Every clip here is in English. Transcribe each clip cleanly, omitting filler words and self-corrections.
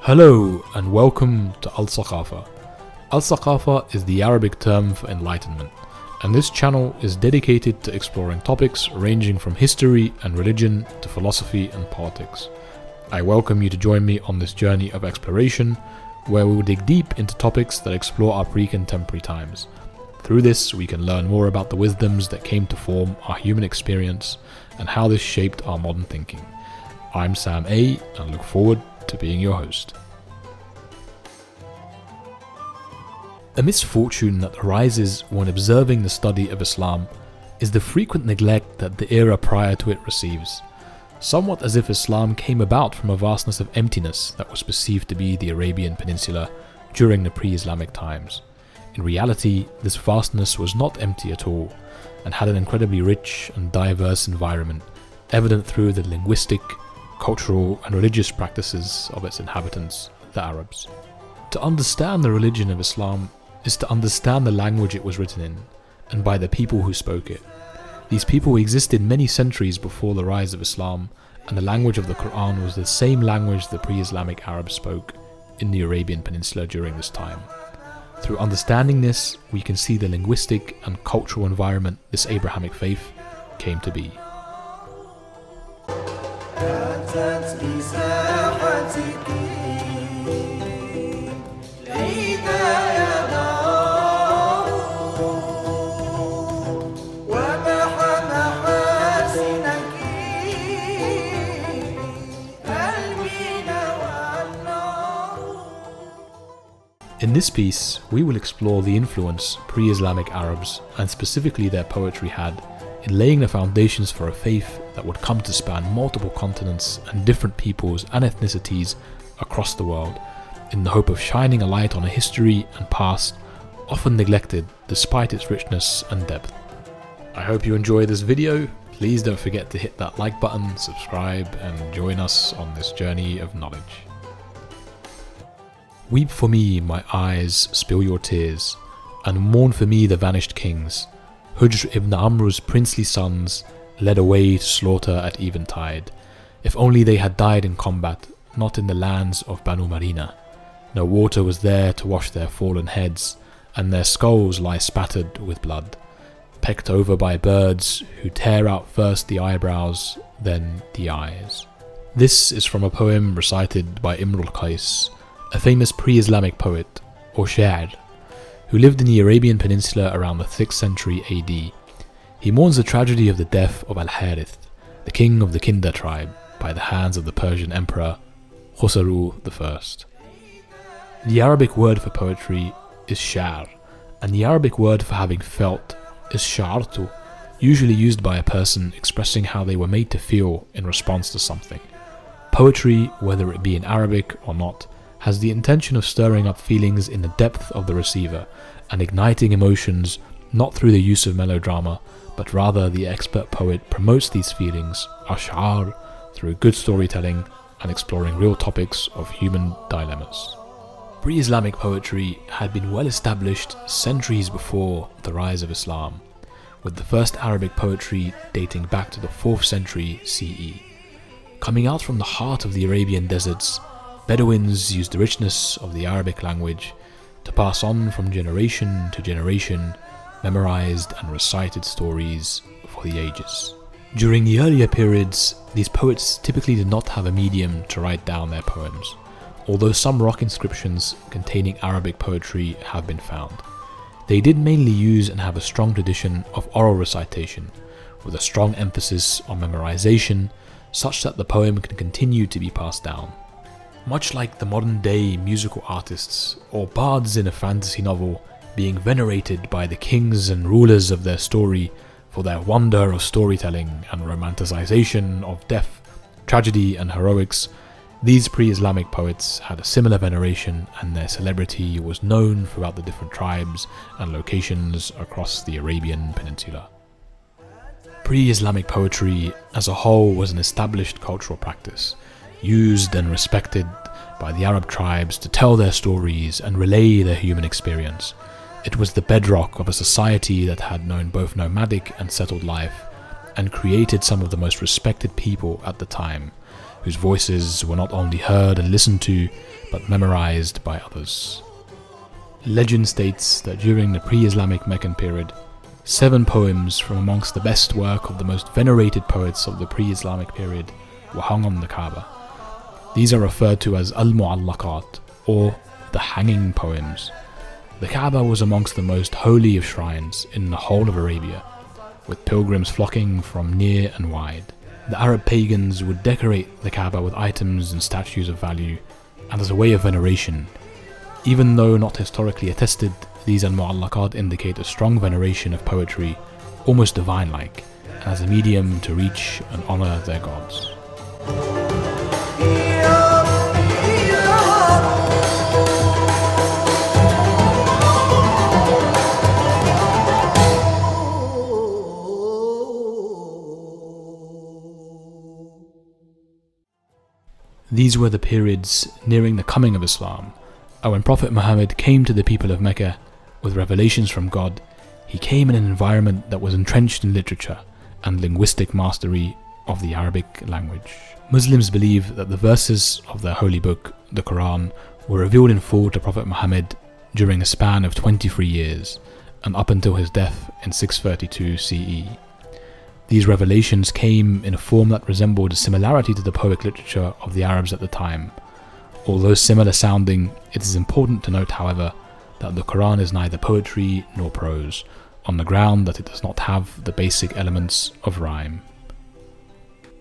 Hello and welcome to Thaqafa. Thaqafa is the Arabic term for enlightenment, and this channel is dedicated to exploring topics ranging from history and religion to philosophy and politics. I welcome you to join me on this journey of exploration, where we will dig deep into topics that explore our pre-contemporary times. Through this, we can learn more about the wisdoms that came to form our human experience and how this shaped our modern thinking. I'm Sam A, and look forward to being your host. A misfortune that arises when observing the study of Islam is the frequent neglect that the era prior to it receives, somewhat as if Islam came about from a vastness of emptiness that was perceived to be the Arabian Peninsula during the pre-Islamic times. In reality, this vastness was not empty at all, and had an incredibly rich and diverse environment, evident through the linguistic, cultural and religious practices of its inhabitants, the Arabs. To understand the religion of Islam is to understand the language it was written in, and by the people who spoke it. These people existed many centuries before the rise of Islam, and the language of the Quran was the same language the pre-Islamic Arabs spoke in the Arabian Peninsula during this time. Through understanding this, we can see the linguistic and cultural environment this Abrahamic faith came to be. In this piece, we will explore the influence pre-Islamic Arabs, and specifically their poetry, had in laying the foundations for a faith that would come to span multiple continents and different peoples and ethnicities across the world, in the hope of shining a light on a history and past often neglected despite its richness and depth. I hope you enjoy this video. Please don't forget to hit that like button, subscribe, and join us on this journey of knowledge. Weep for me, my eyes, spill your tears, and mourn for me the vanished kings. Hujr ibn Amr's princely sons, led away to slaughter at eventide. If only they had died in combat, not in the lands of Banu Marina. No water was there to wash their fallen heads, and their skulls lie spattered with blood, pecked over by birds who tear out first the eyebrows, then the eyes. This is from a poem recited by Imr al-Qais, a famous pre-Islamic poet, or sha'ir, who lived in the Arabian Peninsula around the 6th century AD. He mourns the tragedy of the death of Al-Harith, the king of the Kinda tribe, by the hands of the Persian emperor Khosrow I. The Arabic word for poetry is sha'r, and the Arabic word for having felt is sha'artu, usually used by a person expressing how they were made to feel in response to something. Poetry, whether it be in Arabic or not, has the intention of stirring up feelings in the depth of the receiver and igniting emotions not through the use of melodrama, but rather the expert poet promotes these feelings, ash'ar, through good storytelling and exploring real topics of human dilemmas. Pre-Islamic poetry had been well established centuries before the rise of Islam, with the first Arabic poetry dating back to the 4th century CE. Coming out from the heart of the Arabian deserts, Bedouins used the richness of the Arabic language to pass on from generation to generation memorized and recited stories for the ages. During the earlier periods, these poets typically did not have a medium to write down their poems, although some rock inscriptions containing Arabic poetry have been found. They did mainly use and have a strong tradition of oral recitation, with a strong emphasis on memorization, such that the poem can continue to be passed down. Much like the modern-day musical artists or bards in a fantasy novel being venerated by the kings and rulers of their story for their wonder of storytelling and romanticization of death, tragedy and heroics, these pre-Islamic poets had a similar veneration, and their celebrity was known throughout the different tribes and locations across the Arabian Peninsula. Pre-Islamic poetry as a whole was an established cultural practice, used and respected by the Arab tribes to tell their stories and relay their human experience. It was the bedrock of a society that had known both nomadic and settled life, and created some of the most respected people at the time, whose voices were not only heard and listened to, but memorized by others. Legend states that during the pre-Islamic Meccan period, 7 poems from amongst the best work of the most venerated poets of the pre-Islamic period were hung on the Kaaba. These are referred to as al-Mu'allaqat, or the hanging poems. The Kaaba was amongst the most holy of shrines in the whole of Arabia, with pilgrims flocking from near and wide. The Arab pagans would decorate the Kaaba with items and statues of value, and as a way of veneration. Even though not historically attested, these al-Mu'allaqat indicate a strong veneration of poetry, almost divine-like, and as a medium to reach and honour their gods. These were the periods nearing the coming of Islam, and when Prophet Muhammad came to the people of Mecca with revelations from God, he came in an environment that was entrenched in literature and linguistic mastery of the Arabic language. Muslims believe that the verses of their holy book, the Quran, were revealed in full to Prophet Muhammad during a span of 23 years, and up until his death in 632 CE. These revelations came in a form that resembled a similarity to the poetic literature of the Arabs at the time. Although similar sounding, it is important to note, however, that the Quran is neither poetry nor prose, on the ground that it does not have the basic elements of rhyme.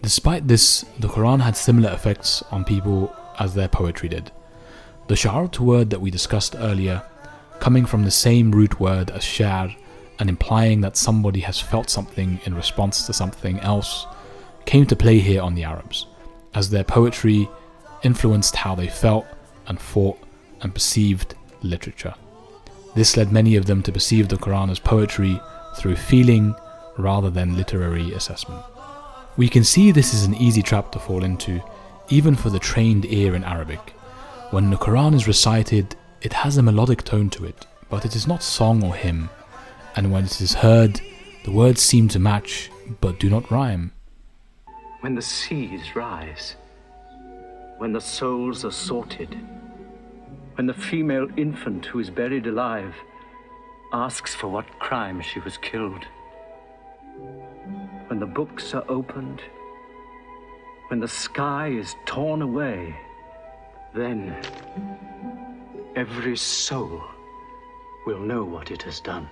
Despite this, the Quran had similar effects on people as their poetry did. The sha'art word that we discussed earlier, coming from the same root word as sha'r, and implying that somebody has felt something in response to something else, came to play here on the Arabs, as their poetry influenced how they felt and thought and perceived literature. This led many of them to perceive the Quran as poetry through feeling rather than literary assessment. We can see this is an easy trap to fall into, even for the trained ear in Arabic. When the Quran is recited, it has a melodic tone to it, but it is not song or hymn, and when it is heard, the words seem to match but do not rhyme. When the seas rise, when the souls are sorted, when the female infant who is buried alive asks for what crime she was killed, when the books are opened, when the sky is torn away, then every soul will know what it has done.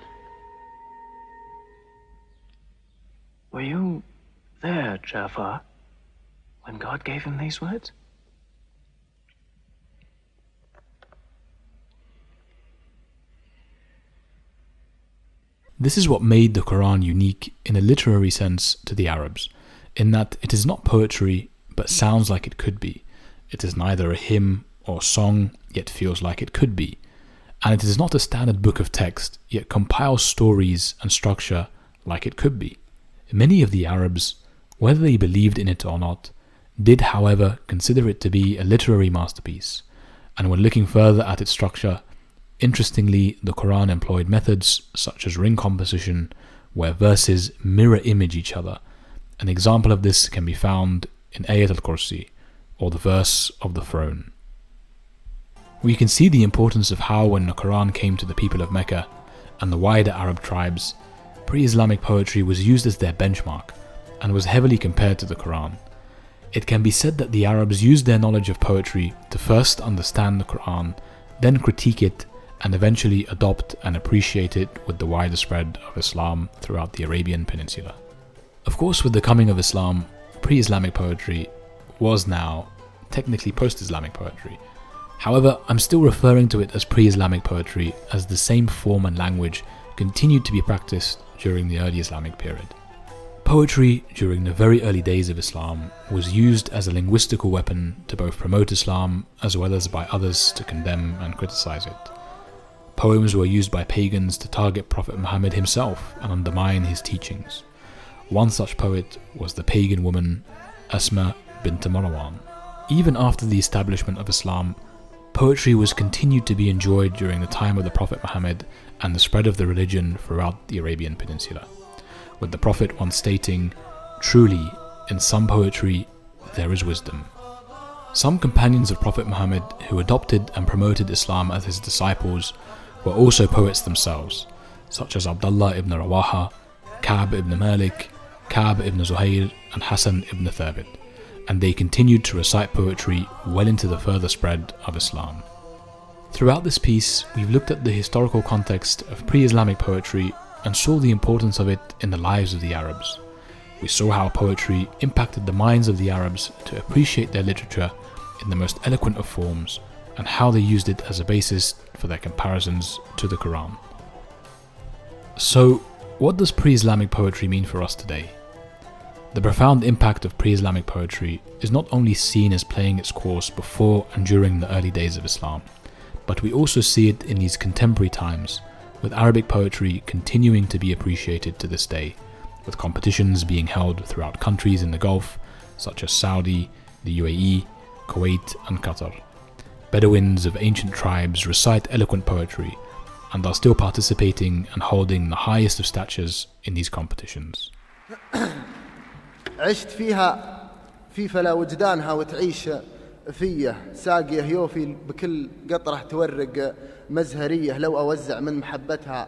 Were you there, Jafar, when God gave him these words? This is what made the Quran unique in a literary sense to the Arabs, in that it is not poetry, but sounds like it could be. It is neither a hymn or song, yet feels like it could be. And it is not a standard book of text, yet compiles stories and structure like it could be. Many of the Arabs, whether they believed in it or not, did however consider it to be a literary masterpiece, and when looking further at its structure, interestingly, the Quran employed methods such as ring composition, where verses mirror image each other. An example of this can be found in Ayat al-Kursi, or the verse of the throne. We can see the importance of how when the Quran came to the people of Mecca and the wider Arab tribes, pre-Islamic poetry was used as their benchmark and was heavily compared to the Quran. It can be said that the Arabs used their knowledge of poetry to first understand the Quran, then critique it, and eventually adopt and appreciate it with the wider spread of Islam throughout the Arabian Peninsula. Of course, with the coming of Islam, pre-Islamic poetry was now technically post-Islamic poetry. However, I'm still referring to it as pre-Islamic poetry, as the same form and language continued to be practiced during the early Islamic period. Poetry during the very early days of Islam was used as a linguistical weapon to both promote Islam as well as by others to condemn and criticize it. Poems were used by pagans to target Prophet Muhammad himself and undermine his teachings. One such poet was the pagan woman Asma bint Marwan. Even after the establishment of Islam, poetry was continued to be enjoyed during the time of the Prophet Muhammad and the spread of the religion throughout the Arabian Peninsula, with the Prophet once stating, "Truly, in some poetry there is wisdom." Some companions of Prophet Muhammad who adopted and promoted Islam as his disciples were also poets themselves, such as Abdullah ibn Rawaha, Ka'b ibn Malik, Ka'b ibn Zuhair and Hassan ibn Thabit, and they continued to recite poetry well into the further spread of Islam. Throughout this piece, we've looked at the historical context of pre-Islamic poetry and saw the importance of it in the lives of the Arabs. We saw how poetry impacted the minds of the Arabs to appreciate their literature in the most eloquent of forms, and how they used it as a basis for their comparisons to the Quran. So, what does pre-Islamic poetry mean for us today? The profound impact of pre-Islamic poetry is not only seen as playing its course before and during the early days of Islam, but we also see it in these contemporary times, with Arabic poetry continuing to be appreciated to this day, with competitions being held throughout countries in the Gulf, such as Saudi, the UAE, Kuwait and Qatar. Bedouins of ancient tribes recite eloquent poetry and are still participating and holding the highest of statures in these competitions. عشت فيها في فلا وجدانها وتعيش فيه ساقيه يوفي بكل قطرة تورق مزهرية لو أوزع من محبتها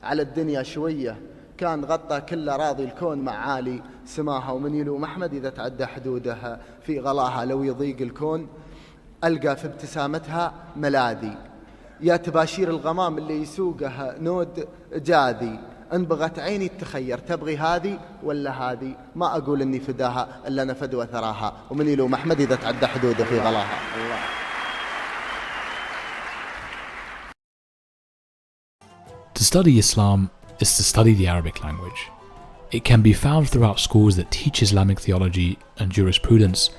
على الدنيا شوية كان غطى كل راضي الكون مع عالي سماها ومن يلوم أحمد إذا تعدى حدودها في غلاها لو يضيق الكون ألقى في ابتسامتها ملاذي يا تباشير الغمام اللي يسوقها نود جاذي إن بغت عيني تخير تبغي هذه ولا هذه ما أقول إني فداها إلا أنا فدوى ثراها ومن يلوم أحمد إذا تعدى حدوده في غلاها. الله. To study Islam is to study the Arabic language. It can be found throughout schools that teach Islamic theology and jurisprudence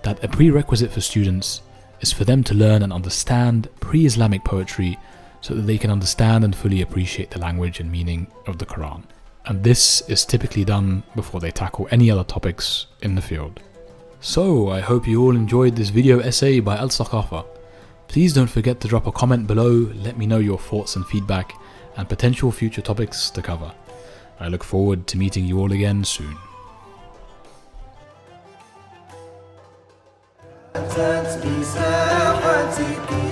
that a prerequisite for students is for them to learn and understand pre-Islamic poetry so that they can understand and fully appreciate the language and meaning of the Quran. And this is typically done before they tackle any other topics in the field. So, I hope you all enjoyed this video essay by Thaqafa. Please don't forget to drop a comment below, let me know your thoughts and feedback, and potential future topics to cover. I look forward to meeting you all again soon. أتت بساحتك